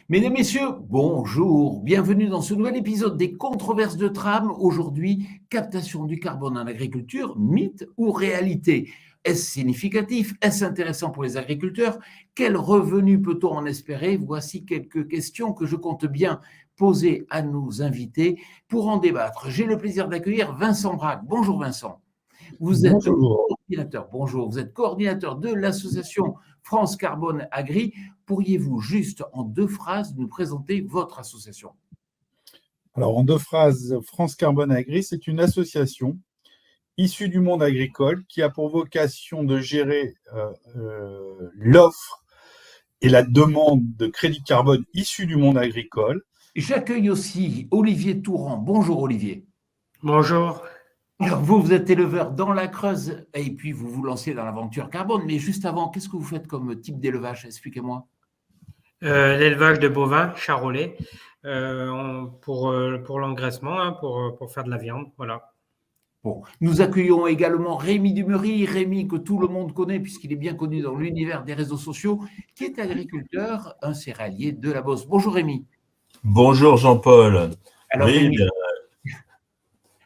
Mesdames, Messieurs, bonjour. Bienvenue dans ce nouvel épisode des Controverses de Tram. Aujourd'hui, captation du carbone en agriculture, mythe ou réalité? Est-ce significatif? Est-ce intéressant pour les agriculteurs? Quel revenu peut-on en espérer? Voici quelques questions que je compte bien poser à nos invités pour en débattre. J'ai le plaisir d'accueillir Vincent Braque. Bonjour Vincent. Vous êtes Bonjour. coordinateur, bonjour, vous êtes coordinateur de l'association France Carbone Agri. Pourriez-vous juste en 2 phrases nous présenter votre association? Alors, en 2 phrases, France Carbone Agri, c'est une association issue du monde agricole qui a pour vocation de gérer l'offre et la demande de crédit carbone issus du monde agricole. J'accueille aussi Olivier Touran. Bonjour Olivier. Bonjour. Alors vous êtes éleveur dans la Creuse et puis vous vous lancez dans l'aventure carbone. Mais juste avant, qu'est-ce que vous faites comme type d'élevage? Expliquez-moi. L'élevage de bovins charolais pour l'engraissement, pour faire de la viande, voilà. Bon, nous accueillons également Rémi Dumery, Rémi que tout le monde connaît puisqu'il est bien connu dans l'univers des réseaux sociaux, qui est agriculteur, un céréalier de la Beauce. Bonjour Rémi. Bonjour Jean-Paul. Alors Oui, Rémi,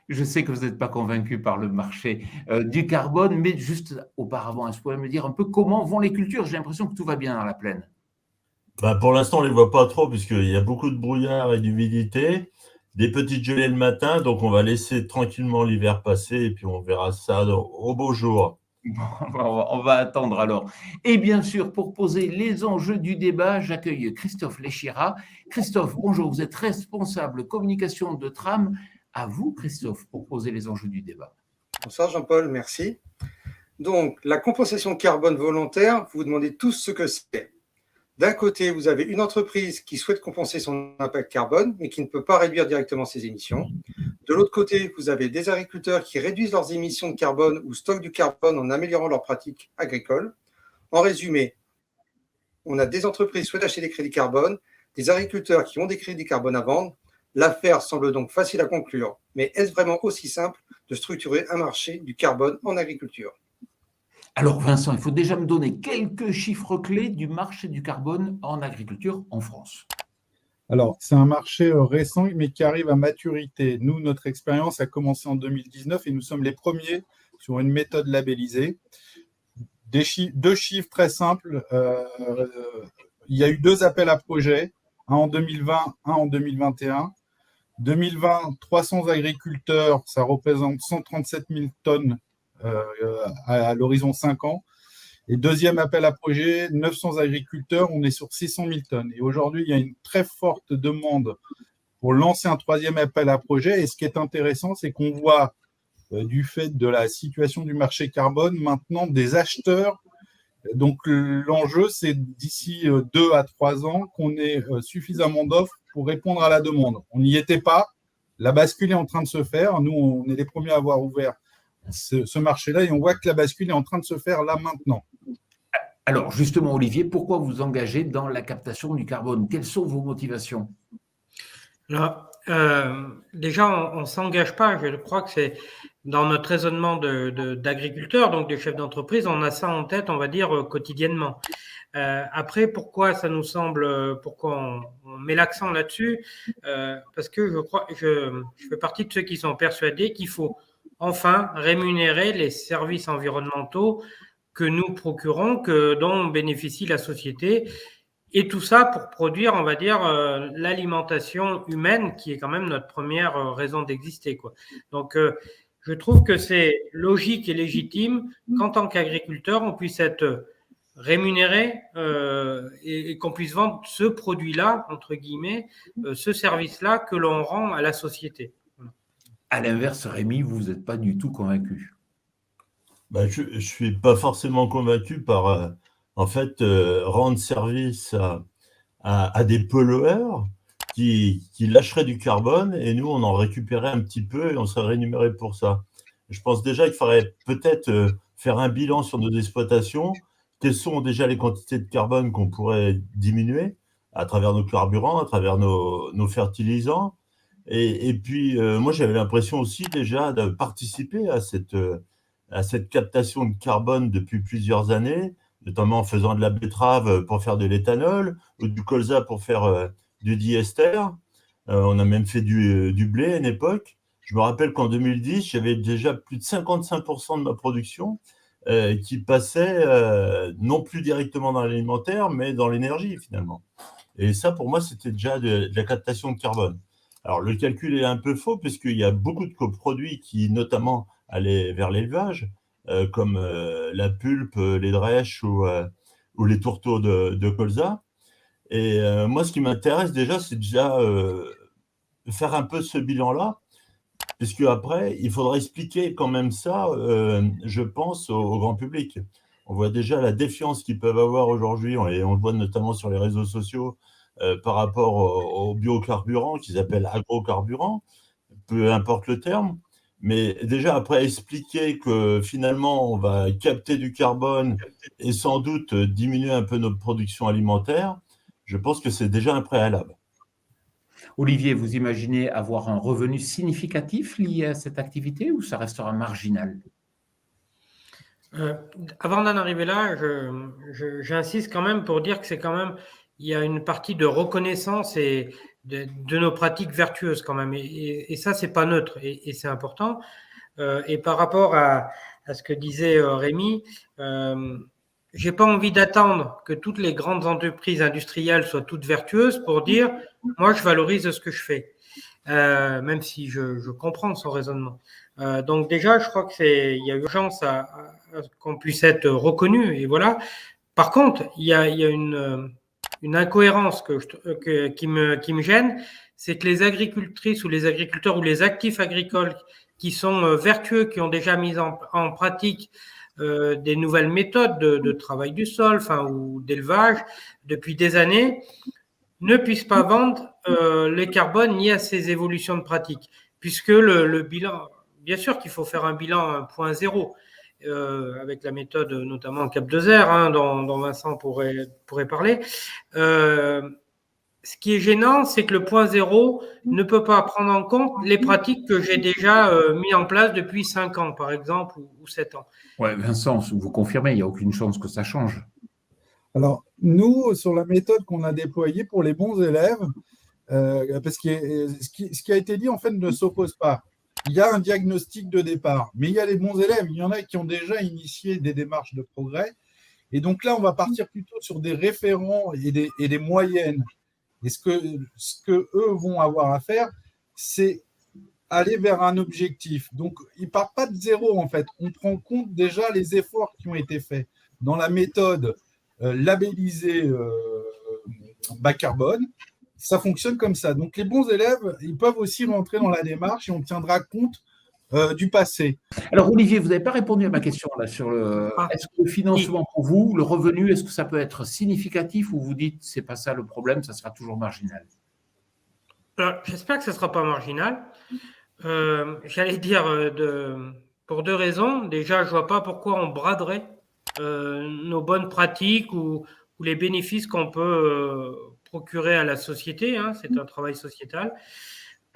je sais que vous n'êtes pas convaincu par le marché du carbone, mais juste auparavant, est-ce que vous pouvez me dire un peu comment vont les cultures? J'ai l'impression que tout va bien dans la plaine. pour l'instant, on ne les voit pas trop puisqu'il y a beaucoup de brouillard et d'humidité, des petites gelées le matin, donc on va laisser tranquillement l'hiver passer et puis on verra ça au beau jour. On va attendre alors. Et bien sûr, pour poser les enjeux du débat, j'accueille Christophe Léchira. Christophe, bonjour, vous êtes responsable communication de Tram. À vous, Christophe, pour poser les enjeux du débat. Bonsoir Jean-Paul, merci. Donc, la compensation carbone volontaire, vous vous demandez tous ce que c'est. D'un côté, vous avez une entreprise qui souhaite compenser son impact carbone, mais qui ne peut pas réduire directement ses émissions. De l'autre côté, vous avez des agriculteurs qui réduisent leurs émissions de carbone ou stockent du carbone en améliorant leurs pratiques agricoles. En résumé, on a des entreprises qui souhaitent acheter des crédits carbone, des agriculteurs qui ont des crédits carbone à vendre. L'affaire semble donc facile à conclure, mais est-ce vraiment aussi simple de structurer un marché du carbone en agriculture? Alors Vincent, il faut déjà me donner quelques chiffres clés du marché du carbone en agriculture en France. Alors, c'est un marché récent, mais qui arrive à maturité. Nous, notre expérience a commencé en 2019 et nous sommes les premiers sur une méthode labellisée. 2 chiffres très simples. Il y a eu 2 appels à projets, un en 2020, un en 2021. 2020, 300 agriculteurs, ça représente 137 000 tonnes à l'horizon 5 ans. Et deuxième appel à projet, 900 agriculteurs, on est sur 600 000 tonnes. Et aujourd'hui, il y a une très forte demande pour lancer un 3e appel à projet. Et ce qui est intéressant, c'est qu'on voit, du fait de la situation du marché carbone, maintenant des acheteurs. Donc l'enjeu, c'est d'ici 2 à 3 ans qu'on ait suffisamment d'offres pour répondre à la demande. On n'y était pas. La bascule est en train de se faire. Nous, on est les premiers à avoir ouvert ce marché-là et on voit que la bascule est en train de se faire là maintenant. Alors justement, Olivier, pourquoi vous engagez dans la captation du carbone? Quelles sont vos motivations? Alors, déjà, on ne s'engage pas. Je crois que c'est dans notre raisonnement d'agriculteurs, donc de chefs d'entreprise, on a ça en tête, on va dire, quotidiennement. Après, pourquoi ça nous semble, pourquoi on met l'accent là-dessus? Parce que je fais partie de ceux qui sont persuadés qu'il faut enfin rémunérer les services environnementaux que nous procurons, dont bénéficie la société. Et tout ça pour produire, on va dire, l'alimentation humaine, qui est quand même notre première raison d'exister, quoi. Donc, je trouve que c'est logique et légitime qu'en tant qu'agriculteur, on puisse être rémunéré et qu'on puisse vendre ce produit-là, entre guillemets, ce service-là que l'on rend à la société. Voilà. À l'inverse, Rémi, vous n'êtes pas du tout convaincu. Je ne suis pas forcément convaincu par, rendre service à des pollueurs qui lâcheraient du carbone et nous, on en récupérait un petit peu et on serait rémunéré pour ça. Je pense déjà qu'il faudrait peut-être faire un bilan sur nos exploitations. Quelles sont déjà les quantités de carbone qu'on pourrait diminuer à travers nos carburants, à travers nos fertilisants. Et puis, moi, j'avais l'impression aussi déjà de participer à cette captation de carbone depuis plusieurs années, notamment en faisant de la betterave pour faire de l'éthanol ou du colza pour faire du diester. On a même fait du blé à une époque. Je me rappelle qu'en 2010, j'avais déjà plus de 55% de ma production qui passait non plus directement dans l'alimentaire, mais dans l'énergie finalement. Et ça, pour moi, c'était déjà de la captation de carbone. Alors, le calcul est un peu faux, puisqu'il y a beaucoup de coproduits qui, notamment, allaient vers l'élevage, comme la pulpe, les drèches ou les tourteaux de colza. Et moi, ce qui m'intéresse déjà, c'est déjà faire un peu ce bilan-là, puisque après, il faudra expliquer quand même ça, je pense, au grand public. On voit déjà la défiance qu'ils peuvent avoir aujourd'hui, et on le voit notamment sur les réseaux sociaux, par rapport aux biocarburants qu'ils appellent agrocarburants, peu importe le terme. Mais déjà, après, expliquer que finalement, on va capter du carbone et sans doute diminuer un peu notre production alimentaire, je pense que c'est déjà un préalable. Olivier, vous imaginez avoir un revenu significatif lié à cette activité ou ça restera marginal? Avant d'en arriver là, j'insiste quand même pour dire que c'est quand même, il y a une partie de reconnaissance et de nos pratiques vertueuses quand même. Et ça, c'est pas neutre et c'est important. Et par rapport à ce que disait Rémi, j'ai pas envie d'attendre que toutes les grandes entreprises industrielles soient toutes vertueuses pour dire, moi, je valorise ce que je fais. Même si je comprends son raisonnement. Donc déjà, je crois qu'il y a urgence à qu'on puisse être reconnu. Et voilà. Par contre, il y a une incohérence qui me gêne, c'est que les agricultrices ou les agriculteurs ou les actifs agricoles qui sont vertueux, qui ont déjà mis en pratique des nouvelles méthodes de travail du sol, ou d'élevage depuis des années, ne puissent pas vendre les carbones liés à ces évolutions de pratique, puisque le bilan, bien sûr qu'il faut faire un bilan 1.0 avec la méthode notamment Cap de Zère, dont Vincent pourrait parler. Ce qui est gênant, c'est que le 0.0 ne peut pas prendre en compte les pratiques que j'ai déjà mis en place depuis 5 ans, par exemple, ou 7 ans. Ouais, Vincent, vous confirmez, il n'y a aucune chance que ça change. Alors, nous, sur la méthode qu'on a déployée pour les bons élèves, parce que ce qui a été dit, en fait, ne s'oppose pas. Il y a un diagnostic de départ, mais il y a les bons élèves. Il y en a qui ont déjà initié des démarches de progrès. Et donc là, on va partir plutôt sur des référents et des moyennes. Et ce que eux vont avoir à faire, c'est aller vers un objectif. Donc, ils ne partent pas de zéro, en fait. On prend compte déjà les efforts qui ont été faits dans la méthode labellisée bas carbone. Ça fonctionne comme ça. Donc, les bons élèves, ils peuvent aussi rentrer dans la démarche et on tiendra compte du passé. Alors, Olivier, vous n'avez pas répondu à ma question là, sur est-ce que le financement pour vous, le revenu, est-ce que ça peut être significatif ou vous dites c'est pas ça le problème, ça sera toujours marginal? Alors, j'espère que ce ne sera pas marginal. J'allais dire pour 2 raisons. Déjà, je ne vois pas pourquoi on braderait nos bonnes pratiques ou les bénéfices qu'on peut procurer à la société. C'est un travail sociétal.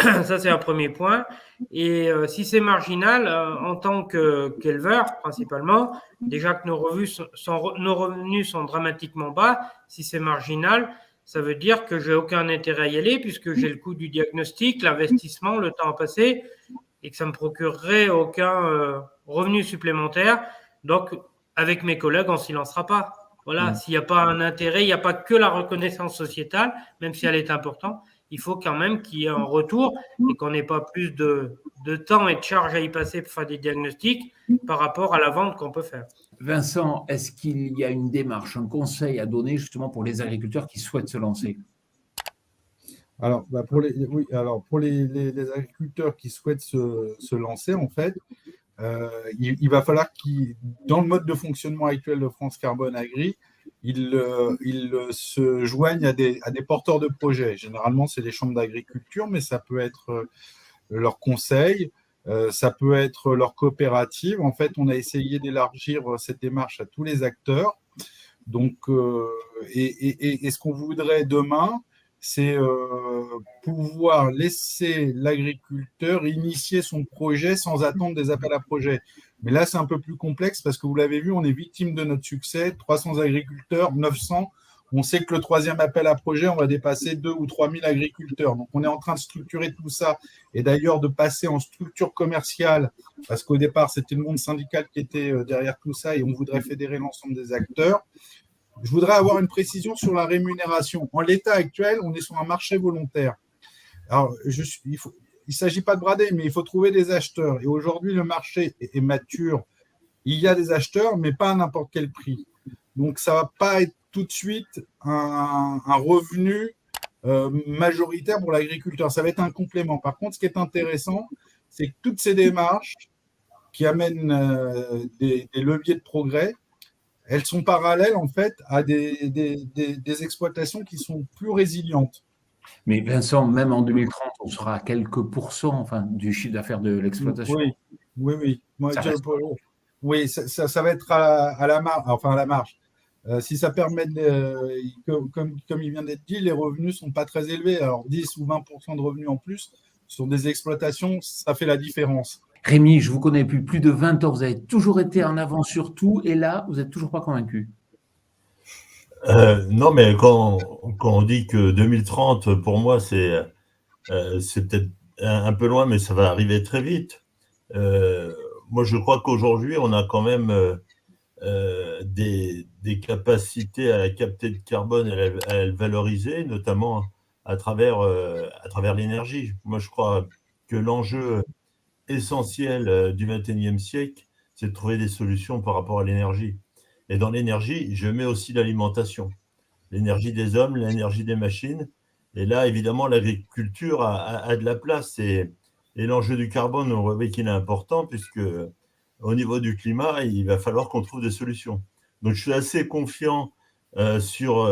Ça, c'est un premier point. Et si c'est marginal, en tant qu'éleveur, principalement, déjà que nos revenus sont dramatiquement bas, si c'est marginal, ça veut dire que j'ai aucun intérêt à y aller puisque j'ai le coût du diagnostic, l'investissement, le temps à passer et que ça me procurerait aucun revenu supplémentaire. Donc, avec mes collègues, on ne s'y lancera pas. Voilà, s'il n'y a pas un intérêt, il n'y a pas que la reconnaissance sociétale, même si elle est importante. Il faut quand même qu'il y ait un retour et qu'on n'ait pas plus de temps et de charge à y passer pour faire des diagnostics par rapport à la vente qu'on peut faire. Vincent, est-ce qu'il y a une démarche, un conseil à donner justement pour les agriculteurs qui souhaitent se lancer? Alors, pour les agriculteurs qui souhaitent se lancer, en fait, il va falloir dans le mode de fonctionnement actuel de France Carbone Agri, ils se joignent à des porteurs de projets. Généralement, c'est les chambres d'agriculture, mais ça peut être leur conseil, ça peut être leur coopérative. En fait, on a essayé d'élargir cette démarche à tous les acteurs. Donc, et ce qu'on voudrait demain, c'est pouvoir laisser l'agriculteur initier son projet sans attendre des appels à projets. Mais là, c'est un peu plus complexe parce que vous l'avez vu, on est victime de notre succès. 300 agriculteurs, 900. On sait que le troisième appel à projet, on va dépasser 2 ou 3 000 agriculteurs. Donc, on est en train de structurer tout ça et d'ailleurs de passer en structure commerciale parce qu'au départ, c'était le monde syndical qui était derrière tout ça et on voudrait fédérer l'ensemble des acteurs. Je voudrais avoir une précision sur la rémunération. En l'état actuel, on est sur un marché volontaire. Alors, il ne s'agit pas de brader, mais il faut trouver des acheteurs. Et aujourd'hui, le marché est mature. Il y a des acheteurs, mais pas à n'importe quel prix. Donc, ça ne va pas être tout de suite un revenu majoritaire pour l'agriculteur. Ça va être un complément. Par contre, ce qui est intéressant, c'est que toutes ces démarches qui amènent des leviers de progrès, elles sont parallèles en fait à des exploitations qui sont plus résilientes. Mais Vincent, même en 2030, on sera à quelques pourcents enfin, du chiffre d'affaires de l'exploitation. Oui. Moi, oui, ça va être à la marge. Enfin, à la marge. Si ça permet, comme il vient d'être dit, les revenus ne sont pas très élevés. Alors 10 ou 20% de revenus en plus sur des exploitations, ça fait la différence. Rémi, je vous connais depuis plus de 20 ans, vous avez toujours été en avant sur tout, et là, vous n'êtes toujours pas convaincu. Non, mais quand on dit que 2030, pour moi, c'est peut-être un peu loin, mais ça va arriver très vite. Moi, je crois qu'aujourd'hui, on a quand même des capacités à capter le carbone et à le valoriser, notamment à travers l'énergie. Moi, je crois que l'enjeu essentiel du XXIe siècle, c'est de trouver des solutions par rapport à l'énergie. Et dans l'énergie, je mets aussi l'alimentation. L'énergie des hommes, l'énergie des machines. Et là, évidemment, l'agriculture a de la place. Et l'enjeu du carbone, on voit qu'il est important, puisque au niveau du climat, il va falloir qu'on trouve des solutions. Donc, je suis assez confiant sur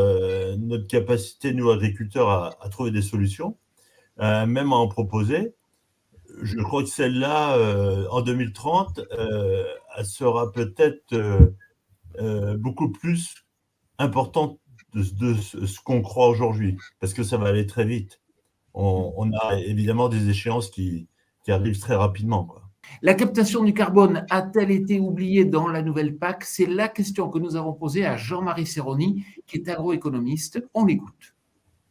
notre capacité, nous, agriculteurs, à trouver des solutions, même à en proposer. Je crois que celle-là, en 2030, elle sera peut-être beaucoup plus importante de ce qu'on croit aujourd'hui, parce que ça va aller très vite. On a évidemment des échéances qui arrivent très rapidement, quoi. La captation du carbone a-t-elle été oubliée dans la nouvelle PAC? C'est la question que nous avons posée à Jean-Marie Serroni, qui est agroéconomiste. On l'écoute.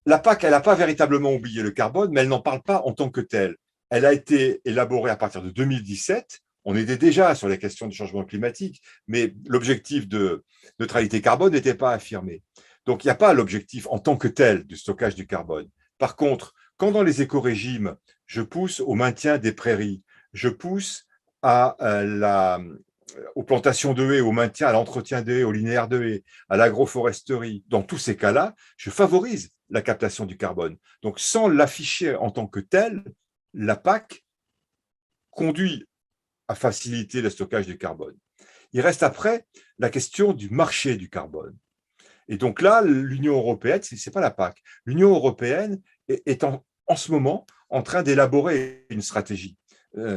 La PAC, elle n'a pas véritablement oublié le carbone, mais elle n'en parle pas en tant que telle. Elle a été élaborée à partir de 2017. On était déjà sur les questions du changement climatique, mais l'objectif de neutralité carbone n'était pas affirmé. Donc, il n'y a pas l'objectif en tant que tel du stockage du carbone. Par contre, quand dans les écorégimes, je pousse au maintien des prairies, je pousse aux plantations de haies, au maintien, à l'entretien des haies, au linéaire de haies, à l'agroforesterie, dans tous ces cas-là, je favorise la captation du carbone. Donc, sans l'afficher en tant que tel, la PAC conduit à faciliter le stockage du carbone. Il reste après la question du marché du carbone. Et donc là, l'Union européenne, ce n'est pas la PAC. L'Union européenne est en ce moment en train d'élaborer une stratégie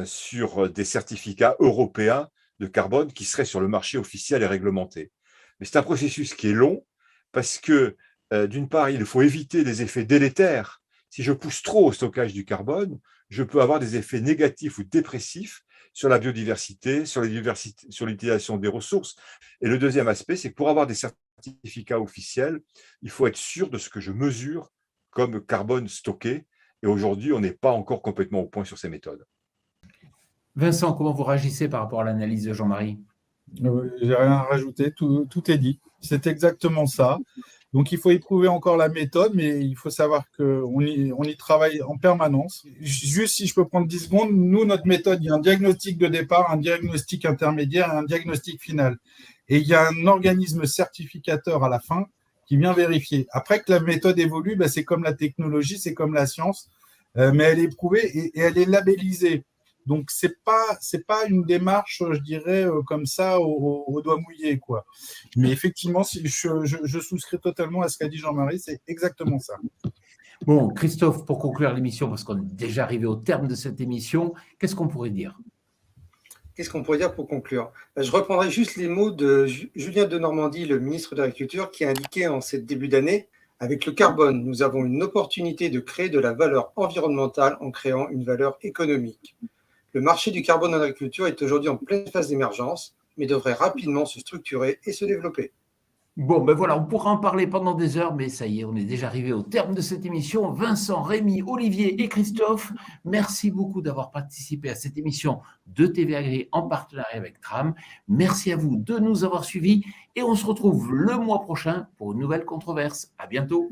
sur des certificats européens de carbone qui seraient sur le marché officiel et réglementé. Mais c'est un processus qui est long parce que, d'une part, il faut éviter des effets délétères. Si je pousse trop au stockage du carbone, je peux avoir des effets négatifs ou dépressifs sur la biodiversité, sur l'utilisation des ressources. Et le deuxième aspect, c'est que pour avoir des certificats officiels, il faut être sûr de ce que je mesure comme carbone stocké. Et aujourd'hui, on n'est pas encore complètement au point sur ces méthodes. Vincent, comment vous réagissez par rapport à l'analyse de Jean-Marie? J'ai rien à rajouter, tout est dit. C'est exactement ça. Donc, il faut éprouver encore la méthode, mais il faut savoir qu'on y travaille en permanence. Juste si je peux prendre 10 secondes, nous, notre méthode, il y a un diagnostic de départ, un diagnostic intermédiaire et un diagnostic final. Et il y a un organisme certificateur à la fin qui vient vérifier. Après que la méthode évolue, c'est comme la technologie, c'est comme la science, mais elle est éprouvée et elle est labellisée. Donc, c'est pas une démarche, je dirais, comme ça, au doigt mouillé, quoi. Mais effectivement, si je souscris totalement à ce qu'a dit Jean-Marie, c'est exactement ça. Bon, Christophe, pour conclure l'émission, parce qu'on est déjà arrivé au terme de cette émission, qu'est-ce qu'on pourrait dire? Qu'est-ce qu'on pourrait dire pour conclure? Je reprendrai juste les mots de Julien Denormandie, le ministre de l'Agriculture, qui a indiqué en ce début d'année, Avec le carbone, nous avons une opportunité de créer de la valeur environnementale en créant une valeur économique. Le marché du carbone en agriculture est aujourd'hui en pleine phase d'émergence, mais devrait rapidement se structurer et se développer. Bon, ben voilà, on pourra en parler pendant des heures, mais ça y est, on est déjà arrivé au terme de cette émission. Vincent, Rémi, Olivier et Christophe, merci beaucoup d'avoir participé à cette émission de TV Agri en partenariat avec Tram. Merci à vous de nous avoir suivis et on se retrouve le mois prochain pour une nouvelle controverse. À bientôt.